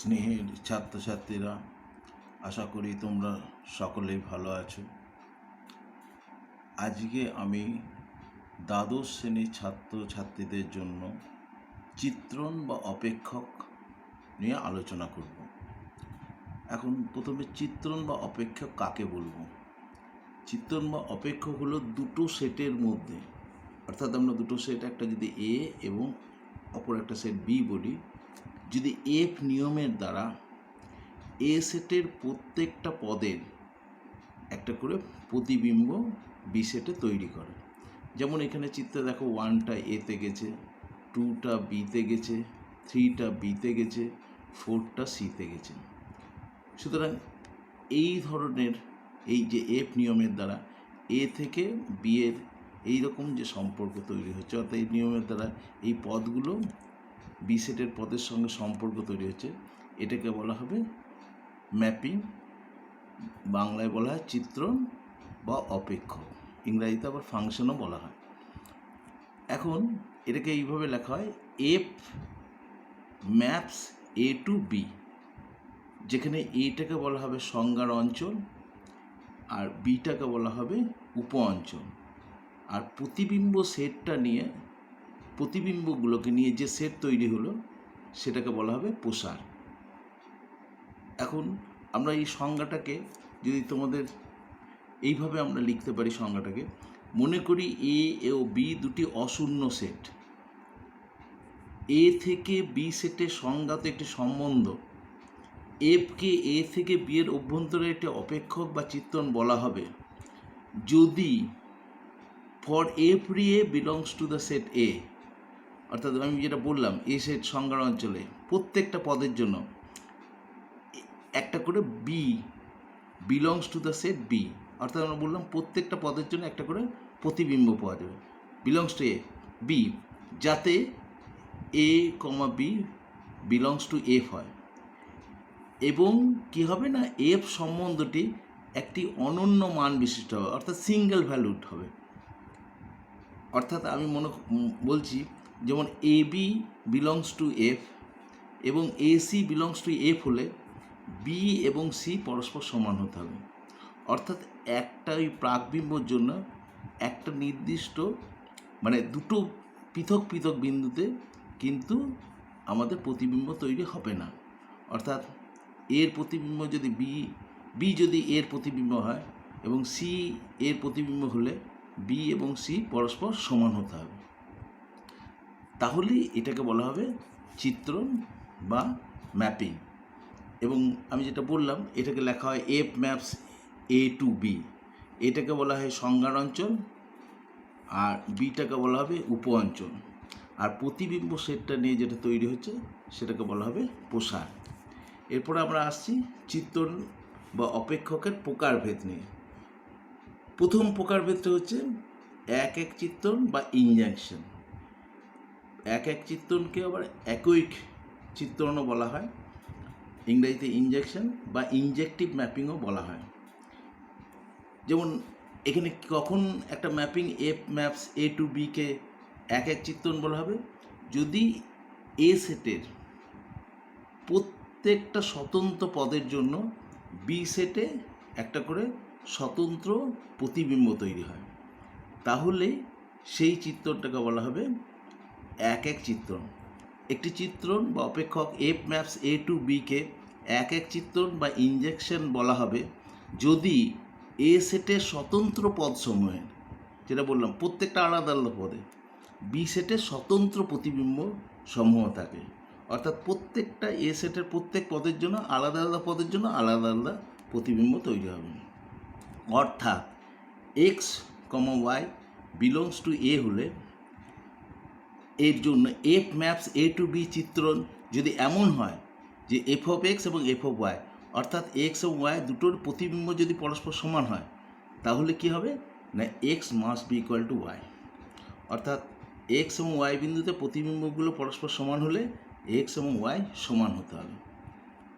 স্নেহের ছাত্রছাত্রীরা, আশা করি তোমরা সকলেই ভালো আছো। আজকে আমি দ্বাদশ শ্রেণীর ছাত্রছাত্রীদের জন্য চিত্রণ বা অপেক্ষক নিয়ে আলোচনা করব। এখন প্রথমে চিত্রণ বা অপেক্ষক কাকে বলবো? চিত্রণ বা অপেক্ষক হলো দুটো সেটের মধ্যে, অর্থাৎ আমরা দুটো সেট, একটা যদি এ এবং অপর একটা সেট বি বলি, যদি এফ নিয়মের দ্বারা এ সেটের প্রত্যেকটা পদের একটা করে প্রতিবিম্ব বি সেটে তৈরি করে। যেমন এখানে চিত্রে দেখো, 1টা এতে গেছে, 2টা বিতে গেছে, 3টা বিতে গেছে, 4টা সিতে গেছে। সুতরাং এই ধরনের এই যে এফ নিয়মের দ্বারা এ থেকে বি এর এইরকম যে সম্পর্ক তৈরি হচ্ছে, অর্থাৎ এই নিয়মের দ্বারা এই পদগুলো বি সেটের পদের সঙ্গে সম্পর্ক তৈরি হচ্ছে, এটাকে বলা হবে ম্যাপিং। বাংলায় বলা হয় চিত্রণ বা অপেক্ষক, ইংরাজিতে আবার ফাংশনও বলা হয়। এখন এটাকে এইভাবে লেখা হয়, F maps A to B, যেখানে এটাকে বলা হবে সংজ্ঞার অঞ্চল আর বিটাকে বলা হবে উপ অঞ্চল। আর প্রতিবিম্ব সেটটা নিয়ে, প্রতিবিম্বগুলোকে নিয়ে যে সেট তৈরি হলো সেটাকে বলা হবে প্রসার। এখন আমরা এই সংজ্ঞাটাকে যদি তোমাদের এইভাবে আমরা লিখতে পারি, সংজ্ঞাটাকে মনে করি এ ও বি দুটি অশূন্য সেট। এ থেকে বি সেটের সংজ্ঞাত একটি সম্বন্ধ এফকে এ থেকে বি এর অভ্যন্তরে একটি অপেক্ষক বা চিত্রণ বলা হবে যদি for every a belongs to the set A, অর্থাৎ আমি যেটা বললাম, এ সেট সংজ্ঞার অঞ্চলে প্রত্যেকটা পদের জন্য একটা করে B belongs to the set B, অর্থাৎ আমরা বললাম প্রত্যেকটা পদের জন্য একটা করে প্রতিবিম্ব পাওয়া যাবে, বিলংস টু এ বি, যাতে এ কমা বি বিলংস টু এফ হয়, এবং কি হবে না, এফ সম্বন্ধটি একটি অনন্য মান বিশিষ্ট হবে, অর্থাৎ সিঙ্গেল ভ্যালুড হবে। অর্থাৎ আমি বলছি, যেমন A B belongs to F এবং A C belongs to F হলে বি এবং সি পরস্পর সমান হতে হবে। অর্থাৎ একটা ওই প্রাকবিম্বর জন্য একটা নির্দিষ্ট, মানে দুটো পৃথক পৃথক বিন্দুতে কিন্তু আমাদের প্রতিবিম্ব তৈরি হবে না। অর্থাৎ এর প্রতিবিম্ব যদি বি যদি এর প্রতিবিম্ব হয় এবং সি এর প্রতিবিম্ব হলে বি এবং সি পরস্পর সমান হতে হবে, তাহলেই এটাকে বলা হবে চিত্রণ বা ম্যাপিং। এবং আমি যেটা বললাম, এটাকে লেখা হয় F maps A to B, এটাকে বলা হয় সংজ্ঞার অঞ্চল আর বিটাকে বলা হবে উপ অঞ্চল, আর প্রতিবিম্ব সেটটা নিয়ে যেটা তৈরি হচ্ছে সেটাকে বলা হবে প্রসার। এরপরে আমরা আসছি চিত্রণ বা অপেক্ষকের প্রকারভেদ নিয়ে। প্রথম প্রকারভেদটা হচ্ছে এক এক চিত্রণ বা ইনজাংশন। এক এক চিত্রণকে আবার একৈক চিত্রণও বলা হয়, ইংরেজিতে ইনজেকশন বা ইনজেকটিভ ম্যাপিংও বলা হয়। যেমন এখানে কখন একটা mapping F maps A two বিকে এক এক চিত্রণ বলা হবে, যদি এ সেটের প্রত্যেকটা স্বতন্ত্র পদের জন্য বি সেটে একটা করে স্বতন্ত্র প্রতিবিম্ব তৈরি হয়, তাহলে সেই চিত্রণটাকে বলা হবে এক এক চিত্রণ। একটি চিত্রণ বা অপেক্ষক এফ ম্যাপস এ টু বিকে এক এক চিত্রণ বা ইনজেকশন বলা হবে যদি এ সেটের স্বতন্ত্র পদসমূহের, যেটা বললাম প্রত্যেকটা আলাদা আলাদা পদে, বি সেটের স্বতন্ত্র প্রতিবিম্ব সমূহ থাকে। অর্থাৎ প্রত্যেকটা এ সেটের প্রত্যেক পদের জন্য আলাদা আলাদা পদের জন্য আলাদা আলাদা প্রতিবিম্ব তৈরি হবে। অর্থাৎ x comma y belongs to A হলে এর জন্য f maps A to B চিত্রণ যদি এমন হয় যে এফ অফ এক্স এবং এফ অফ ওয়াই, অর্থাৎ এক্স এবং ওয়াই দুটোর প্রতিবিম্ব যদি পরস্পর সমান হয়, তাহলে কি হবে না, X must be equal to Y. অর্থাৎ এক্স এবং ওয়াই বিন্দুতে প্রতিবিম্বগুলো পরস্পর সমান হলে এক্স এবং ওয়াই সমান হতে হবে।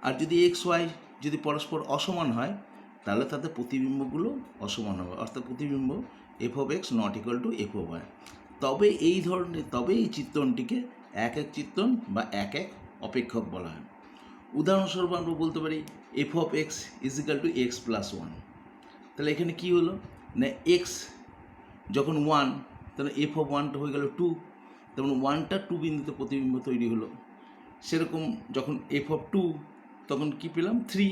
আর যদি এক্স ওয়াই যদি পরস্পর অসমান হয়, তাহলে তাদের প্রতিবিম্বগুলো অসমান হবে, অর্থাৎ প্রতিবিম্ব F of X not equal to F of Y. তবে এই চিত্রণটিকে এক এক চিত্রণ বা এক এক অপেক্ষক বলা হয়। উদাহরণস্বরূপ আমরা বলতে পারি f of x is equal two x plus one. তাহলে এখানে কী হলো না এক্স যখন ওয়ান তাহলে এফ অফ ওয়ানটা হয়ে গেল টু, তেমন ওয়ানটা টু বিন্দুতে প্রতিবিম্ব তৈরি হলো। সেরকম যখন এফ অফ টু তখন কী পেলাম three,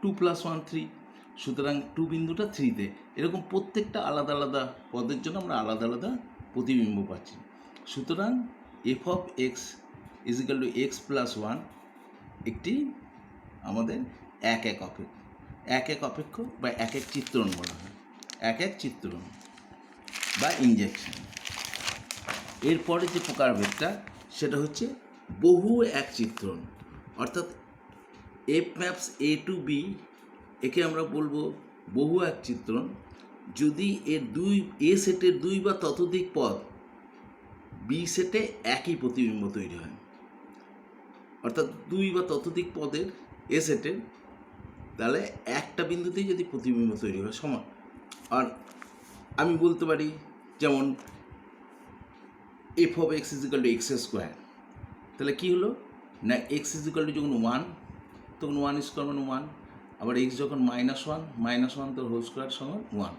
two plus one three, সুতরাং টু বিন্দুটা থ্রিতে। এরকম প্রত্যেকটা আলাদা আলাদা পদের জন্য আমরা আলাদা আলাদা প্রতিবিম্ব পাচ্ছি। সুতরাং f of x is equal two x plus one একটি আমাদের এক এক অপেক্ষ বা এক এক চিত্রণ বলা হয়, এক এক চিত্রণ বা ইনজেকশন। এরপরে যে প্রকারভেদটা সেটা হচ্ছে বহু এক চিত্রণ, অর্থাৎ F maps A to B, একে আমরা বলবো বহু এক চিত্রণ যদি এর এ সেটের দুই বা ততোধিক পদ বি সেটে একই প্রতিবিম্ব তৈরি হয়। অর্থাৎ দুই বা ততোধিক পদের এ সেটের তাহলে একটা বিন্দুতেই যদি প্রতিবিম্ব তৈরি হয় সমান। আর আমি বলতে পারি যেমন F of x is equal two x square, তাহলে কী হলো না এক্স ইজ ইকাল টু যখন ওয়ান তখন ওয়ান স্কোয়ার মানে ওয়ান, আবার এক্স যখন -1 তো হোল স্কোয়ার সমান ওয়ান।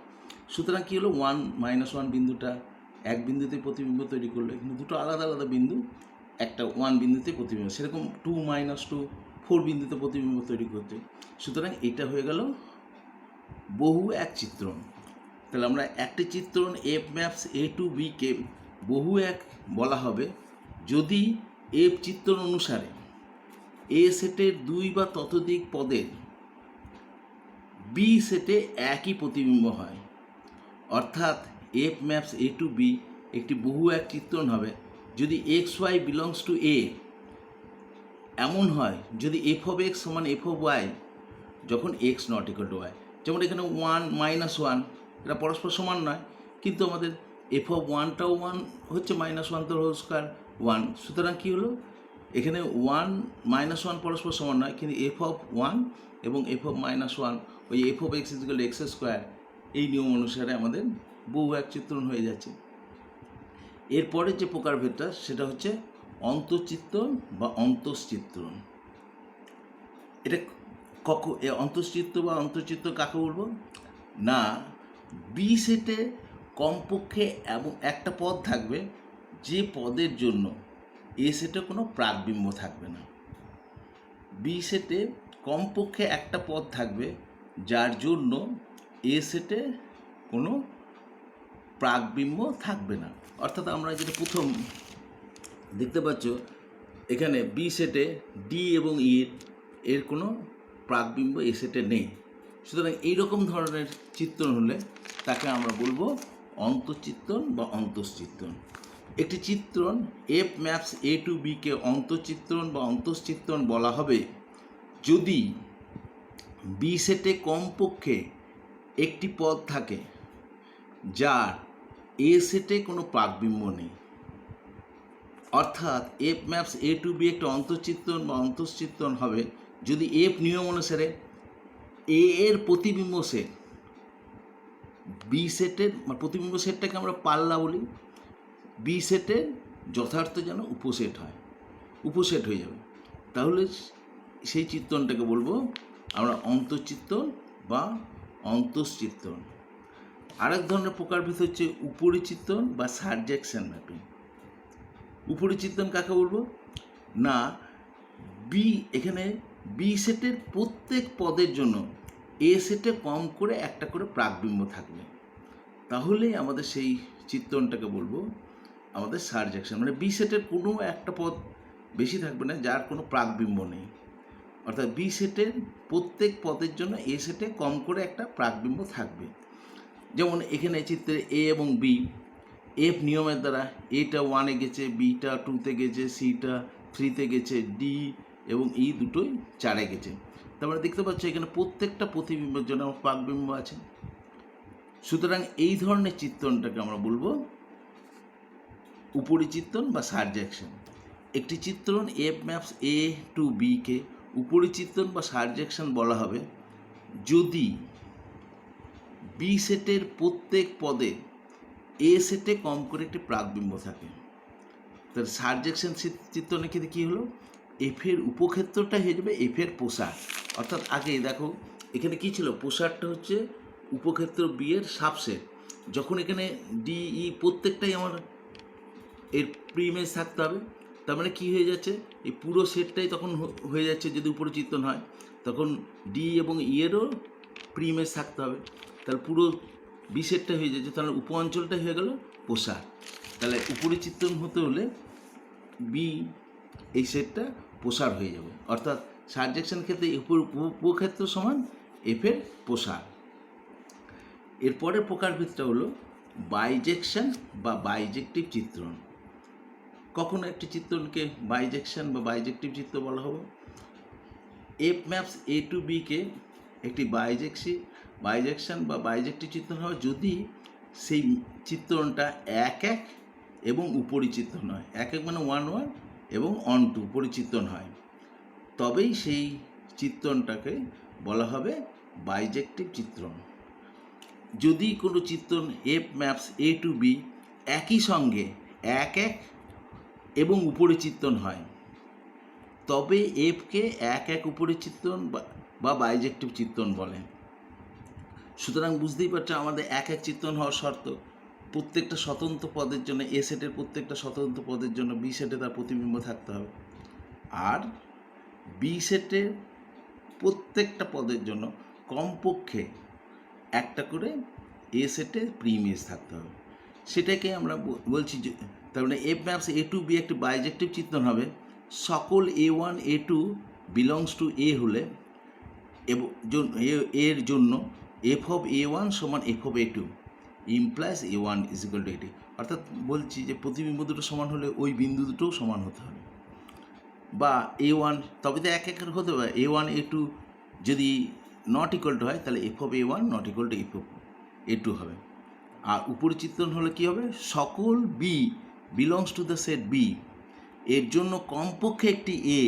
সুতরাং কী হলো ওয়ান মাইনাস ওয়ান বিন্দুটা এক বিন্দুতে প্রতিবিম্ব তৈরি করলো, এখানে দুটো আলাদা আলাদা বিন্দু একটা ওয়ান বিন্দুতে প্রতিবিম্ব, সেরকম 2 - 2 4 বিন্দুতে প্রতিবিম্ব তৈরি করছে। সুতরাং এটা হয়ে গেল বহু এক চিত্রণ। তাহলে আমরা একটি চিত্রণ এফ ম্যাপস এ টু বিকে বহু এক বলা হবে যদি এফ চিত্রণ অনুসারে এ সেটের দুই বা ততোধিক পদের বি সেটে একই প্রতিবিম্ব হয়। অর্থাৎ F maps A to B একটি বহু এক চিত্রণ হবে যদি X Y belongs to A এমন হয় যদি এফ অফ এক্স সমান এফ অফ ওয়াই যখন X not equal to Y. যেমন এখানে 1 - 1 এটা পরস্পর সমান নয়, কিন্তু আমাদের এফ অফ ওয়ানটাও ওয়ান হচ্ছে -1 তো হোল স্কোয়ার ওয়ান। সুতরাং কী হলো এখানে 1 - 1 পরস্পর সমান নয়, কিন্তু এফ অফ ওয়ান এবং এফ অফ -1 ওই F of x equal x square এই নিয়ম অনুসারে আমাদের বহু এক চিত্রণ হয়ে যাচ্ছে। এরপরে যে প্রকারভেদটা সেটা হচ্ছে অন্তঃচিত্রণ বা অন্তঃচিত্রণ। এটা অন্তঃচিত্র বা অন্তঃচিত্র কাকে বলবো না বি সেটে কমপক্ষে এবং একটা পদ থাকবে যে পদের জন্য এ সেটে কোনো প্রাকবিম্ব থাকবে না। বি সেটে কমপক্ষে একটা পদ থাকবে যার জন্য এ সেটে কোনো প্রাকবিম্ব থাকবে না। অর্থাৎ আমরা যেটা প্রথম দেখতে পাচ্ছ এখানে বি সেটে ডি এবং ই এর কোনো প্রাকবিম্ব এ সেটে নেই। সুতরাং এইরকম ধরনের চিত্রণ হলে তাকে আমরা বলবো অন্তঃচিত্রণ বা অন্তঃচিত্রণ। একটি চিত্রণ এফ ম্যাপস এ টু বিকে অন্তঃচিত্রণ বা অন্তঃচিত্রণ বলা হবে যদি বি সেটে কমপক্ষে একটি পদ থাকে যার এ সেটে কোনো প্রাকবিম্ব নেই। অর্থাৎ F maps A to B একটা অন্তঃচিত্রণ বা অন্তঃচিত্রণ হবে যদি এফ নিয়ম অনুসারে এ এর প্রতিবিম্ব সেট বি সেটের প্রতিবিম্ব সেটটাকে আমরা পাল্লা বলি, বি সেটের যথার্থ যেন উপসেট হয়, উপসেট হয়ে যাবে, তাহলে সেই চিত্রণটাকে বলবো আমরা অন্তঃচিত্রণ বা অন্তঃচিত্রণ। আরেক ধরনের প্রকারভেদ হচ্ছে উপরিচিত্রণ বা সারজেকশন ম্যাপিং। উপরিচিত্রণ কাকে বলবো না বি এখানে বি সেটের প্রত্যেক পদের জন্য এ সেটে কম করে একটা করে প্রাকবিম্ব থাকবে, তাহলেই আমাদের সেই চিত্রণটাকে বলবো আমাদের সারজেকশন। মানে বি সেটের কোনো একটা পদ বেশি থাকবে না যার কোনো প্রাকবিম্ব নেই। অর্থাৎ বি সেটের প্রত্যেক পদের জন্য এ সেটে কম করে একটা প্রাকবিম্ব থাকবে। যেমন এখানে চিত্রে এ এবং বি এফ নিয়মের দ্বারা এটা 1-এ গেছে, বিটা 2-তে গেছে, সিটা 3-তে গেছে, ডি এবং ই দুটোই 4-এ গেছে। তারপরে দেখতে পাচ্ছ এখানে প্রত্যেকটা প্রতিবিম্বের জন্য আমার প্রাকবিম্ব আছে। সুতরাং এই ধরনের চিত্রণটাকে আমরা বলবো উপরিচিত্রণ বা সারজেকশন। একটি চিত্রণ এফ ম্যাপস এ টু বিকে উপরিচিত্রণ বা সারজেকশন বলা হবে যদি বি সেটের প্রত্যেক পদে এ সেটে কম করে একটি প্রাকবিম্ব থাকে। তাহলে সারজেকশন চিত্রণের ক্ষেত্রে কী হলো এফের উপক্ষেত্রটা হয়ে যাবে এফের প্রসার। অর্থাৎ আগে দেখো এখানে কি ছিল, প্রসারটা হচ্ছে উপক্ষেত্র বি এর সাবসেট। যখন এখানে ডিই প্রত্যেকটাই আমার এর প্রিমেজ থাকতে হবে, তার মানে কী হয়ে যাচ্ছে, এই পুরো সেটটাই তখন হয়ে যাচ্ছে, যদি উপরে চিত্রণ হয় তখন ডি এবং ই এরও প্রিমেজ থাকতে হবে, তাহলে পুরো বি সেটটা হয়ে যাচ্ছে, তাহলে উপ অঞ্চলটা হয়ে গেল প্রসার। তাহলে উপরে চিত্রণ হতে হলে বি এই সেটটা প্রসার হয়ে যাবে, অর্থাৎ সারজেকশন ক্ষেত্রে উপক্ষেত্র সমান এফের প্রসার। এরপরের প্রকারভেদটা হলো বাইজেকশন বা বাইজেক্টিভ চিত্রণ। কখনো একটি চিত্রণকে বাইজেকশন বা বাইজেক্টিভ চিত্র বলা হবে। এফ ম্যাপস এ টু বিকে একটি বাইজেকশন বা বাইজেক্টিভ চিত্রণ হবে যদি সেই চিত্রণটা এক এক এবং উপরিচিত্রণ হয়, এক এক মানে ওয়ান ওয়ান এবং অন টু পরিচিত্রণ হয়, তবেই সেই চিত্রণটাকে বলা হবে বাইজেক্টিভ চিত্রণ। যদি কোনো চিত্রণ f maps A to B একই সঙ্গে এক এক এবং উপরে চিত্রণ হয়, তবে এফকে এক এক উপরে চিত্রণ বা বাইজেক্টিভ চিত্রণ বলে। সুতরাং বুঝতেই পারছো আমাদের এক এক চিত্রণ হওয়ার শর্ত প্রত্যেকটা স্বতন্ত্র পদের জন্য, এ সেটের প্রত্যেকটা স্বতন্ত্র পদের জন্য বি সেটে তার প্রতিবিম্ব থাকতে হবে, আর বি সেটের প্রত্যেকটা পদের জন্য কমপক্ষে একটা করে এ সেটে প্রিইমেজ থাকতে হবে। সেটাকে আমরা বলছি যে, তার মানে f maps A to B একটি বাইজেক্টিভ চিত্রণ হবে সকল a one A two belongs to A হলে এর জন্য এফ অফ এ ওয়ান সমান F of A two implies a one is equal to এটি। অর্থাৎ বলছি যে প্রতিবিম্ব দুটো সমান হলে ওই বিন্দু দুটোও সমান হতে হবে, বা এ ওয়ান তবে তো এক একের হতে পারে, এ ওয়ান এ টু যদি নট ইকুয়াল টু হয় তাহলে F of A one not equal to F of A two হবে। আর উপরে চিত্রণ হলে কী হবে, সকল B belongs to the set B এর জন্য কমপক্ষে একটি A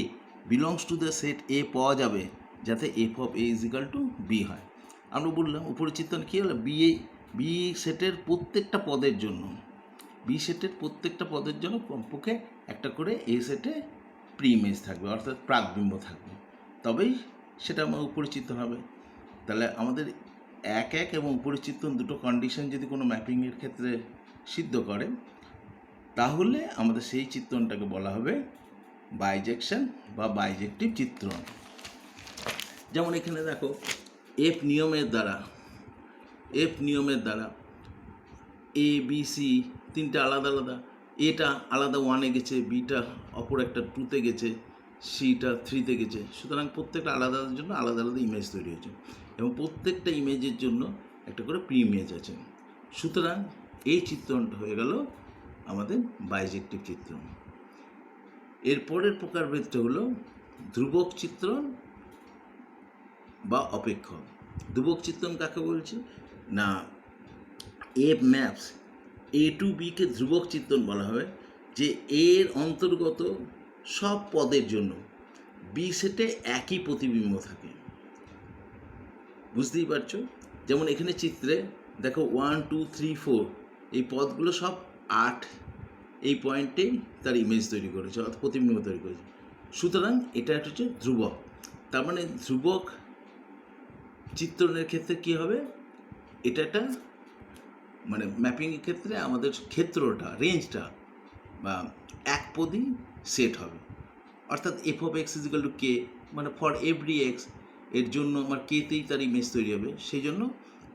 belongs to the set A পাওয়া যাবে যাতে F of A is equal to B হয়। আমরা বললাম উপরে চিত্রণ কী হলো, বি সেটের প্রত্যেকটা পদের জন্য, বি সেটের প্রত্যেকটা পদের জন্য কমপক্ষে একটা করে এ সেটে প্রিইমেজ থাকবে, অর্থাৎ প্রাকবিম্ব থাকবে, তবেই সেটা আমার উপরে চিত্রণ হবে। তাহলে আমাদের এক এক এবং উপরে চিত্রণ দুটো কন্ডিশন যদি কোনো ম্যাপিংয়ের ক্ষেত্রে সিদ্ধ করে, তাহলে আমাদের সেই চিত্রণটাকে বলা হবে বাইজেকশন বা বাইজেক্টিভ চিত্রণ। যেমন এখানে দেখো এফ নিয়মের দ্বারা এ বি সি তিনটা আলাদা আলাদা, এটা আলাদা ওয়ানে গেছে, বিটা অপর একটা টুতে গেছে, সিটা থ্রিতে গেছে, সুতরাং প্রত্যেকটা আলাদা জন্য আলাদা আলাদা ইমেজ তৈরি হয়েছে এবং প্রত্যেকটা ইমেজের জন্য একটা করে প্রি ইমেজ আছে। সুতরাং এই চিত্রণটা হয়ে গেল আমাদের বাইজেক্টিভ চিত্রণ। এরপরের প্রকারভেদটা হলো ধ্রুবক চিত্রণ বা অপেক্ষক। ধ্রুবক চিত্রণ কাকে বলছি না, এফ ম্যাপস এ টু বিকে ধ্রুবক চিত্রণ বলা হবে যে এর অন্তর্গত সব পদের জন্য বি সেটে একই প্রতিবিম্ব থাকে। বুঝতেই পারছো, যেমন এখানে চিত্রে দেখো 1 2 3 4 এই পদগুলো সব 8 এই পয়েন্টেই তার ইমেজ তৈরি করেছে, অর্থাৎ প্রতিবিম্ব তৈরি করেছে। সুতরাং এটা একটা হচ্ছে ধ্রুবক। তার মানে ধ্রুবক চিত্রণের ক্ষেত্রে কী হবে, এটা একটা মানে ম্যাপিংয়ের ক্ষেত্রে আমাদের ক্ষেত্রটা রেঞ্জটা বা একপদী সেট হবে, অর্থাৎ f of x is equal to k, মানে ফর এভরি এক্স এর জন্য আমার কেতেই তার ইমেজ তৈরি হবে, সেই জন্য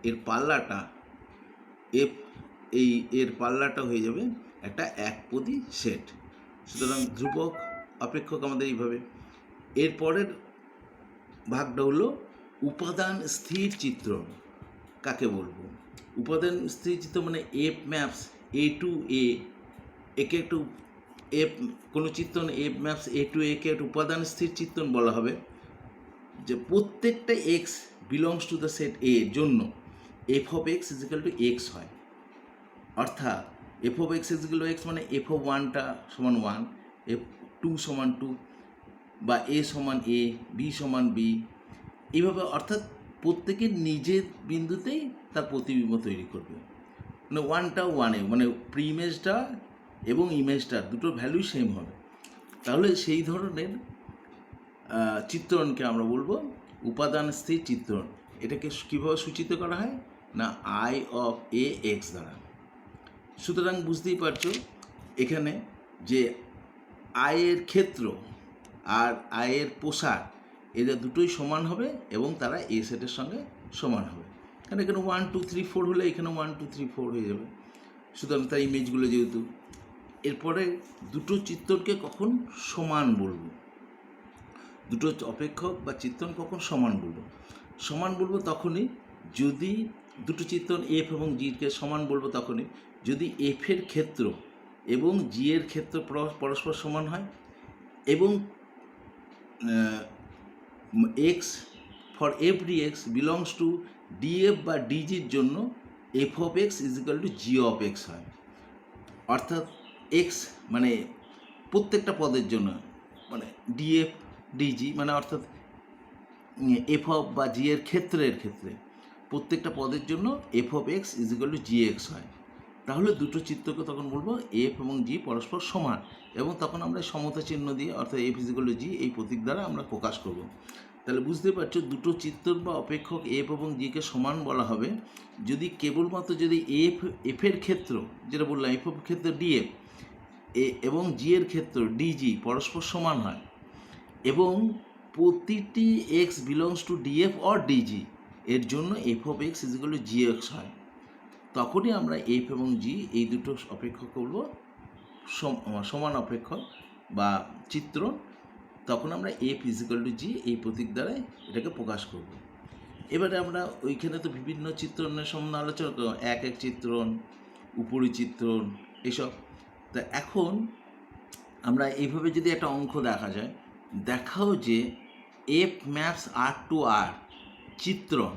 এর পাল্লাটা এর পাল্লাটা হয়ে যাবে একটা একপদী সেট। সুতরাং ধ্রুবক অপেক্ষক আমাদের এইভাবে। এরপরের ভাগটা হলো উপাদান স্থির চিত্রণ। কাকে বলবো, উপাদান স্থির চিত্র মানে এফ ম্যাপস এ টু একে একটু কোনো চিত্রণ এফ ম্যাপস এ টু একে একটা উপাদান স্থির চিত্রণ বলা হবে যে প্রত্যেকটা x belongs to the set A এর জন্য F of x is equal to x হয়, অর্থাৎ f of x is equal to x মানে এফ অফ ওয়ানটা সমান ওয়ান, এফ টু সমান টু, বা এ সমান এ, বি সমান বি, এইভাবে, অর্থাৎ প্রত্যেকের নিজের বিন্দুতেই তার প্রতিবিম্ব তৈরি করবে, মানে ওয়ানটা ওয়ানে, মানে প্রি ইমেজটা এবং ইমেজটা দুটোর ভ্যালু সেম হবে। তাহলে সেই ধরনের চিত্রণকে আমরা বলবো উপাদান স্থির চিত্রণ। এটাকে কীভাবে সূচিত করা হয় না আই অফ এ এক্স দ্বারা। সুতরাং বুঝতেই পারছো এখানে যে আয়ের ক্ষেত্র আর আয়ের প্রসার এরা দুটোই সমান হবে এবং তারা এ সেটের সঙ্গে সমান হবে। কারণ এখানে 1 2 3 4 হলে এখানে 1 2 3 4 হয়ে যাবে। সুতরাং তার ইমেজগুলো যেহেতু, এরপরে দুটো চিত্রণকে কখন সমান বলবো, দুটো অপেক্ষক বা চিত্রণ কখন সমান বলবো? সমান বলবো তখনই যদি দুটো চিত্রণ এফ এবং জিকে সমান বলবো তখনই যদি এফের ক্ষেত্র এবং জি এর ক্ষেত্র পরস্পর সমান হয় এবং x for every x belongs to DF বা ডিজির জন্য F of x is equal two G of x হয়। অর্থাৎ এক্স মানে প্রত্যেকটা পদের জন্য মানে ডিএফ ডিজি মানে অর্থাৎ এফ অফ বা জি এর ক্ষেত্রে প্রত্যেকটা পদের জন্য F of x is equal two G X হয়। তাহলে দুটো চিত্রকে তখন বলবো এফ এবং জি পরস্পর সমান, এবং তখন আমরা সমতা চিহ্ন দিয়ে অর্থাৎ এফ ইজ ইকাল টু জি এই প্রতীক দ্বারা আমরা প্রকাশ করব। তাহলে বুঝতে পারছো দুটো চিত্রণ বা অপেক্ষক এফ এবং জিকে সমান বলা হবে যদি কেবলমাত্র যদি এফের ক্ষেত্র যেটা বললাম এফ এর ক্ষেত্রে ডিএফ এবং জি এর ক্ষেত্র ডিজি পরস্পর সমান হয় এবং প্রতিটি X belongs to D F or D G এর জন্য F of x is equal to G X হয়। তখনই আমরা এফ এবং জি এই দুটো অপেক্ষক করব সমান অপেক্ষক বা চিত্রণ। তখন আমরা এফ ইজ ইকুয়াল টু জি এই প্রতীক দ্বারাই এটাকে প্রকাশ করব। এবারে আমরা ওইখানে তো বিভিন্ন চিত্রণের সম্বন্ধে আলোচনা করব, এক চিত্রণ, উপরি চিত্রণ, এসব। তা এখন আমরা এইভাবে যদি একটা অঙ্ক দেখা যায়, দেখাও যে F maps R to R চিত্রণ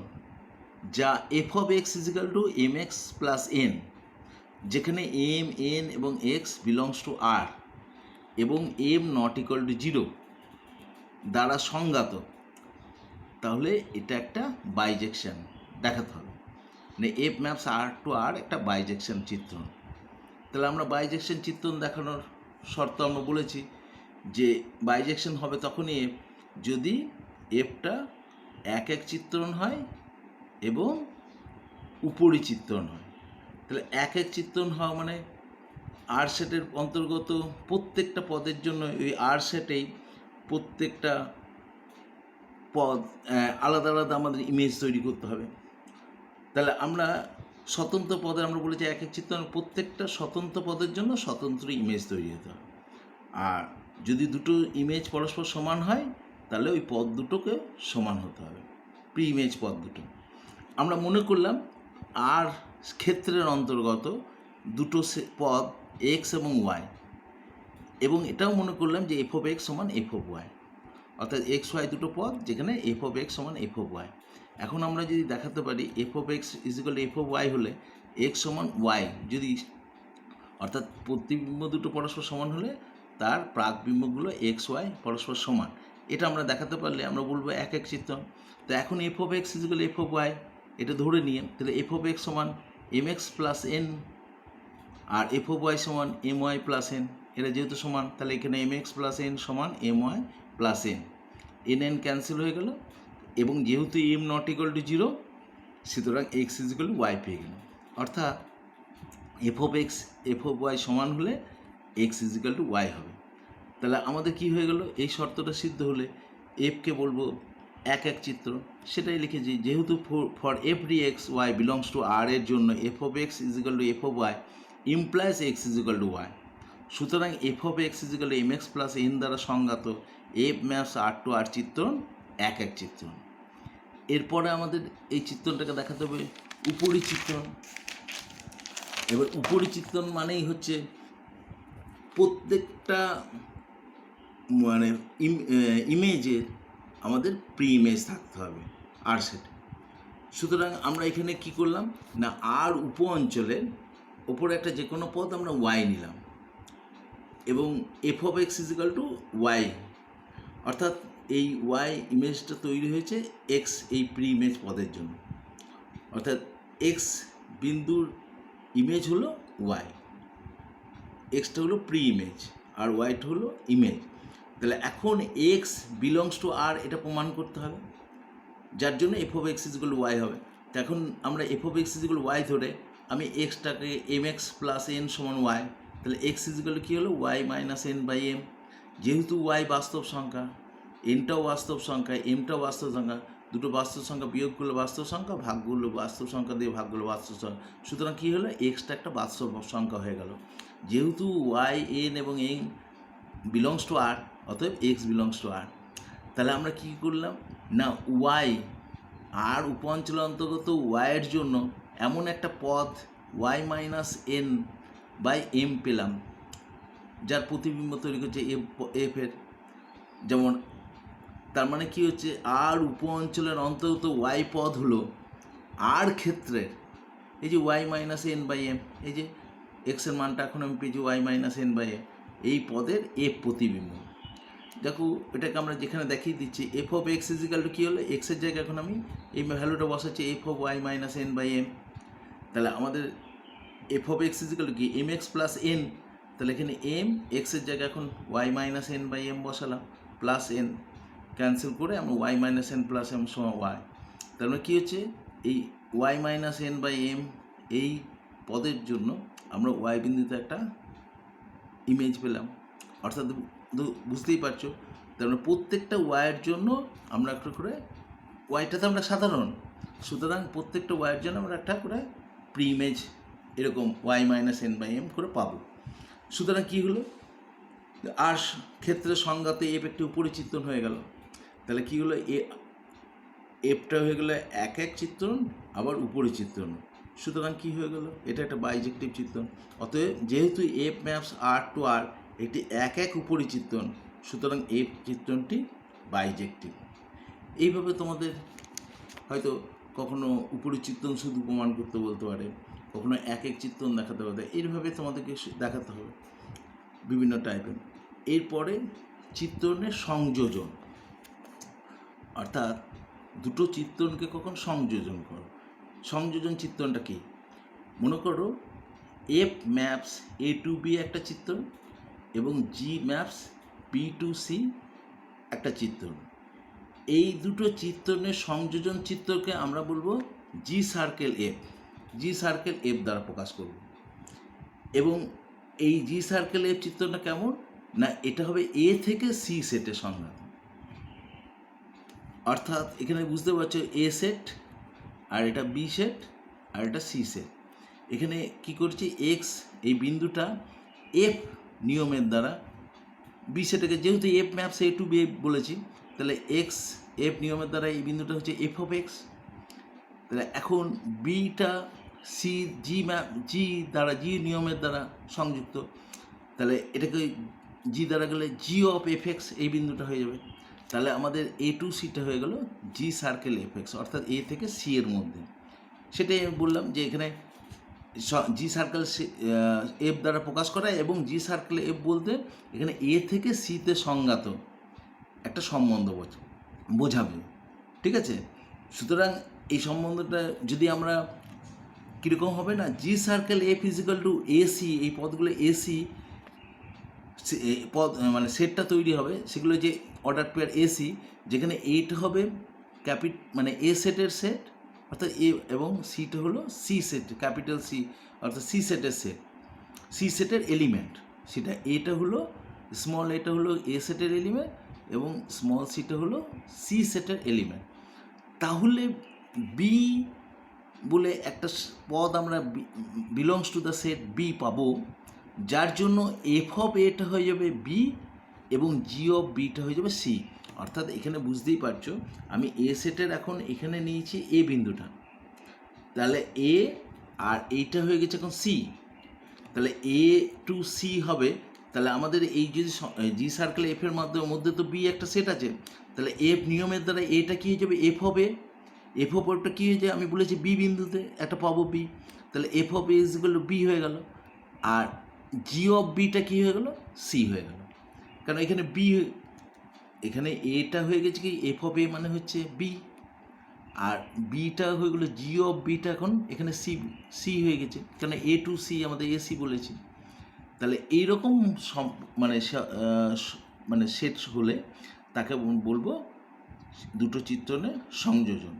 যা F of x is equal to M x plus N, যেখানে এম এন এবং এক্স বিলংস টু আর এবং এম নট ইকুয়াল টু 0 দ্বারা সংজ্ঞাত, তাহলে এটা একটা বাইজেকশন দেখাতে হবে। মানে এফ ম্যাপস আর টু আর একটা বাইজেকশন চিত্রণ। তাহলে আমরা বাইজেকশন চিত্রণ দেখানোর শর্ত আমরা বলেছি যে বাইজেকশন হবে তখনই এফ যদি এফটা এক চিত্রণ হয় এবং উপরি চিত্রণ হয়। তাহলে এক চিত্রণ হওয়া মানে আর সেটের অন্তর্গত প্রত্যেকটা পদের জন্য ওই আর সেটেই প্রত্যেকটা পদ আলাদা আলাদা আমাদের ইমেজ তৈরি করতে হবে। তাহলে আমরা স্বতন্ত্র পদে আমরা বলেছি এক চিত্রণ, প্রত্যেকটা স্বতন্ত্র পদের জন্য স্বতন্ত্র ইমেজ তৈরি হতে হবে। আর যদি দুটো ইমেজ পরস্পর সমান হয় তাহলে ওই পদ দুটোকে সমান হতে হবে, প্রি ইমেজ পদ দুটো। আমরা মনে করলাম আর ক্ষেত্রের অন্তর্গত দুটো পদ এক্স এবং ওয়াই, এবং এটাও মনে করলাম যে এফ অফ এক্স সমান এফ অফ ওয়াই, অর্থাৎ এক্স ওয়াই দুটো পদ যেখানে এফ অফ এক্স সমান এফ অফ ওয়াই। এখন আমরা যদি দেখাতে পারি f of x is equal to F of y হলে এক্স সমান ওয়াই, যদি অর্থাৎ প্রতিবিম্ব দুটো পরস্পর সমান হলে তার প্রাকবিম্বগুলো এক্স ওয়াই পরস্পর সমান, এটা আমরা দেখাতে পারলে আমরা বলবো এক চিত্রণ। তো এখন f of x is equal f of y এটা ধরে নিয়ে তাহলে এফ অফ এক্স সমান এম এক্স প্লাস এন আর এফ অফ ওয়াই সমান এম ওয়াই প্লাস এন, এটা যেহেতু সমান তাহলে এখানে এম এক্স প্লাস এন সমান m y plus n, n n cancel হয়ে গেল এবং যেহেতু এম নট ইকুয়াল টু 0 সুতরাং x is equal to y পেয়ে গেল। অর্থাৎ f of x f of y সমান হলে x is equal to y হবে। তাহলে আমাদের কি হয়ে গেল, এই শর্তটা সিদ্ধ হলে এফকে বলবো এক চিত্র, সেটাই লিখেছি যেহেতু for every x Y belongs to R এর জন্য F of x is equal to F of y implies x is equal to y. সুতরাং f of x is equal to M x plus n দ্বারা সংজ্ঞাত f maps R to R চিত্রণ এক চিত্রণ। এরপরে আমাদের এই চিত্রণটাকে দেখাতে হবে উপরি চিত্রণ। এবার উপরি চিত্রণ মানেই হচ্ছে প্রত্যেকটা মানে ইমেজের আমাদের প্রি ইমেজ থাকতে হবে আর সেটা। সুতরাং আমরা এখানে কি করলাম না আর উপ অঞ্চলের ওপরে একটা যে কোনো পদ আমরা ওয়াই নিলাম এবং f of x is equal to Y, অর্থাৎ এই ওয়াই ইমেজটা তৈরি হয়েছে এক্স এই প্রি ইমেজ পদের জন্য, অর্থাৎ এক্স বিন্দুর ইমেজ হলো ওয়াই, এক্সটা হলো প্রি ইমেজ আর ওয়াইটা হলো ইমেজ। তাহলে এখন এক্স বিলংস টু আর এটা প্রমাণ করতে হবে, যার জন্য F of x is equal to y হবে। তো এখন আমরা f of x is equal y ধরে আমি এক্সটাকে এম এক্স প্লাস এন সমান ওয়াই, তাহলে এক্স ইজিক্যাল কী হলো y minus n by m. যেহেতু ওয়াই বাস্তব সংখ্যা, এনটাও বাস্তব সংখ্যা, এমটাও বাস্তব সংখ্যা, দুটো বাস্তব সংখ্যা বিয়োগগুলো বাস্তব সংখ্যা, ভাগগুলো বাস্তব সংখ্যা দিয়ে ভাগগুলো বাস্তব সংখ্যা, সুতরাং কী হলো এক্সটা একটা বাস্তব সংখ্যা হয়ে গেল। যেহেতু ওয়াই এন এবং এম বিলংস টু আর, অতএব এক্স বিলংস টু আর। তাহলে আমরা কী করলাম না ওয়াই আর উপাঞ্চল অন্তর্গত ওয়াইয়ের জন্য এমন একটা পদ y minus n by m পেলাম, যার প্রতিবিম্ব তৈরি করছে এফের। যেমন তার মানে কী হচ্ছে আর উপ অঞ্চলের অন্তর্গত ওয়াই পদ হলো আর ক্ষেত্রের এই যে y minus n by m, এই যে এক্সের মানটা এখন আমি পেয়েছি y minus n by m, এই পদের এফ প্রতিবিম্ব। দেখো এটাকে আমরা যেখানে দেখিয়ে দিচ্ছি f of x is equal to কী হলো, এক্সের জায়গায় এখন আমি এই ভ্যালুটা বসাচ্ছি f of y minus n by m. তাহলে আমাদের f of x is equal to কি এম এক্স প্লাস এন, তাহলে এখানে এম এক্সের জায়গায় এখন y minus n by m বসালাম, প্লাস এন ক্যান্সেল করে আমরা y minus n plus m সমান ওয়াই। তার মানে কী হচ্ছে এই y minus n by m এই পদের জন্য আমরা ওয়াই বিন্দুতে একটা ইমেজ পেলাম। অর্থাৎ বুঝতেই পারছো, তার মানে প্রত্যেকটা ওয়াইয়ের জন্য আমরা একটা করে, ওয়াইটা তো আমরা সাধারণ, সুতরাং প্রত্যেকটা ওয়াইয়ের জন্য আমরা একটা করে প্রি ইমেজ এরকম y minus n by m করে পাবো। সুতরাং কী হলো আর ক্ষেত্রের সংজ্ঞাতে এফ একটি উপরি চিত্রণ হয়ে গেল। তাহলে কী হলো এফটা হয়ে গেলো এক এক চিত্রণ আবার উপরি চিত্রণ, সুতরাং কী হয়ে গেল এটা একটা বাইজেক্টিভ চিত্রণ। অতএব যেহেতু এফ ম্যাপস আর টু আর একটি এক এক উপরি চিত্রণ, সুতরাং এফ চিত্রণটি বাইজেক্টিভ। এইভাবে তোমাদের হয়তো কখনো উপরি চিত্রণ শুধু প্রমাণ করতে বলতে পারে, কখনো এক এক চিত্রণ দেখাতে পারে, এইভাবে তোমাদেরকে দেখাতে হবে বিভিন্ন টাইপের। এরপরে চিত্রণের সংযোজন, অর্থাৎ দুটো চিত্রণকে কখন সংযোজন করো। সংযোজন চিত্রণটা কি, মনে করো F maps A to B একটা চিত্রণ এবং জি ম্যাপস বি টু সি একটা চিত্রণ। এই দুটো চিত্রণের সংযোজন চিত্রকে আমরা বলবো জি সার্কেল এফ, জি সার্কেল এফ দ্বারা প্রকাশ করব। এবং এই জি সার্কেল এফ চিত্রটা কেমন না, এটা হবে এ থেকে সি সেটের সংজ্ঞা। অর্থাৎ এখানে বুঝতে পারছো এ সেট আর এটা বি সেট আর এটা সি সেট। এখানে কি করছি এক্স এই বিন্দুটা এফ নিয়মের দ্বারা বি সেটাকে, যেহেতু F maps A to B বলেছি, তাহলে এক্স এফ নিয়মের দ্বারা এই বিন্দুটা হচ্ছে এফ অফ এক্স। তাহলে এখন বিটা সি জি জি দ্বারা জি নিয়মের দ্বারা সংযুক্ত, তাহলে এটাকে জি দ্বারা গেলে জি অফ এফ এক্স এই বিন্দুটা হয়ে যাবে। তাহলে আমাদের এ টু সিটা হয়ে গেল জি সার্কেল এফ এক্স, অর্থাৎ এ থেকে সি এর মধ্যে। সেটাই আমি বললাম যে এখানে জি সার্কেল এফ দ্বারা প্রকাশ করা এবং জি সার্কেল এফ বলতে এখানে এ থেকে সিতে সংজ্ঞাত একটা সম্বন্ধ বোঝাবে, ঠিক আছে। সুতরাং এই সম্বন্ধটা যদি আমরা কীরকম হবে না, g circle f is equal to AC, এই পদগুলো এসি পদ মানে সেটটা তৈরি হবে, সেগুলো যে অর্ডার পেয়ার এসি, যেখানে এইটা হবে মানে এ সেটের সেট অর্থাৎ এ, এবং সিটা হলো সি সেট ক্যাপিটাল সি অর্থাৎ সি সেটের সেট, সি সেটের এলিমেন্ট। সেটা এটা হলো স্মল, এটা হলো এ সেটের এলিমেন্ট এবং স্মল সিটা হলো সি সেটের এলিমেন্ট। তাহলে বি বলে একটা পদ আমরা belongs to the set B পাবো, যার জন্য এফ অফ এটা হয়ে যাবে বি এবং জি অফ বিটা হয়ে যাবে সি। অর্থাৎ এখানে বুঝতেই পারছো আমি এ সেটের এখন এখানে নিয়েছি এ বিন্দুটা, তাহলে এ আর এইটা হয়ে গেছে এখন সি, তাহলে এ টু সি হবে। তাহলে আমাদের এই যদি জি সার্কেল এফের মধ্যে তো বি একটা সেট আছে, তাহলে এফ নিয়মের দ্বারা এটা কী হয়ে যাবে এফ হবে, এফ অফ ওটা কী হয়ে যায় আমি বলেছি বি বিন্দুতে একটা পাবো বি, তাহলে এফ অফ এ ইজ গেল বি হয়ে গেল, আর জি অফ বিটা কী হয়ে গেল সি হয়ে গেল। কারণ এখানে বি, এখানে এটা হয়ে গেছে কি এফ অফ এ মানে হচ্ছে বি, আর বিটা হয়ে গেলো জি অফ বিটা এখন এখানে সি সি হয়ে গেছে, কারণ এ টু সি আমাদের এসি বলেছি। তাহলে এইরকম মানে মানে সেট হলে তাকে বলবো দুটো চিত্রণের সংযোজন।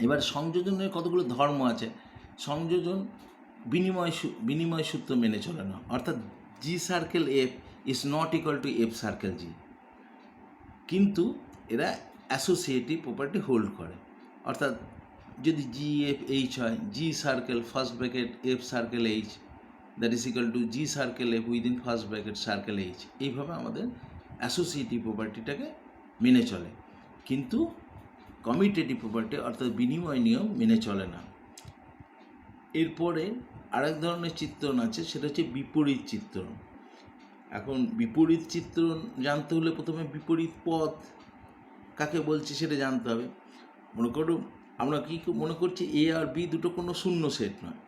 এবার সংযোজনের কতগুলো ধর্ম আছে। সংযোজন বিনিময় সূত্র মেনে চলে না, অর্থাৎ g circle f is not equal to f circle g, কিন্তু এরা অ্যাসোসিয়েটিভ প্রপার্টি হোল্ড করে। অর্থাৎ যদি জি এফ এইচ হয়, G circle first bracket F circle H that is equal to G circle F within first bracket circle H. এইভাবে আমাদের associative প্রপার্টিটাকে মেনে চলে, কিন্তু কমিউটেটিভ প্রপার্টি অর্থাৎ বিনিময় নিয়ম মেনে চলে না। এরপরে আরেক ধরনের চিত্রণ আছে, সেটা হচ্ছে বিপরীত চিত্রণ। এখন বিপরীত চিত্রণ জানতে হলে প্রথমে বিপরীত পথ কাকে বলছি সেটা জানতে হবে। মনে করো আমরা কী মনে করছি এ আর বি দুটো কোনো শূন্য সেট নয়,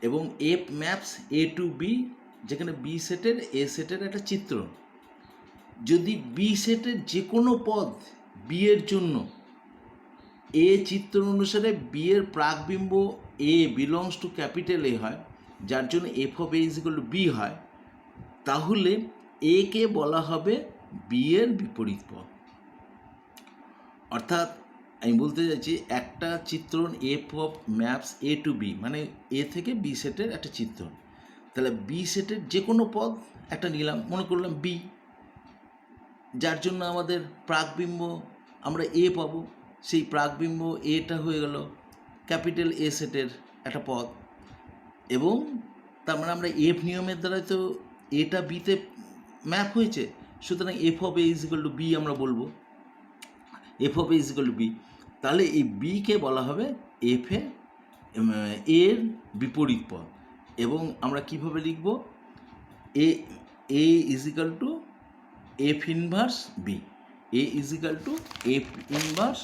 এবং F maps A to B, যেখানে বি সেটের এ সেটের একটা চিত্রণ। যদি বি সেটের যে কোনো পদ বি এর জন্য এ চিত্র অনুসারে বি এর প্রাকবিম্ব A belongs to capital A হয়, যার জন্য F of A is equal to B হয়, তাহলে এ কে বলা হবে বি এর বিপরীত পদ। অর্থাৎ আমি বলতে চাইছি একটা চিত্রণ F of maps A to B, মানে এ থেকে বি সেটের একটা চিত্রণ। তাহলে বি সেটের যে কোনো পদ একটা নিলাম, মনে করলাম বি, যার জন্য আমাদের প্রাকবিম্ব আমরা এ পাবো, সেই প্রাকবিম্ব এটা হয়ে গেল ক্যাপিটাল এ সেটের একটা পদ। এবং তার মানে আমরা এফ নিয়মের দ্বারাই তো এটা বিতে ম্যাপ হয়েছে, সুতরাং f of A is equal to B আমরা বলবো, f of A is equal to B. তাহলে এই বিকে বলা হবে এফ এর বিপরীত পদ। এবং আমরা কিভাবে লিখব, A is equal to F inverse B, A is equal to F inverse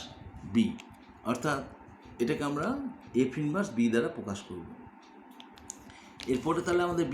B, অর্থাৎ এটাকে আমরা এফ ইনভার্স বি দ্বারা প্রকাশ করব। এরপরে তাহলে আমাদের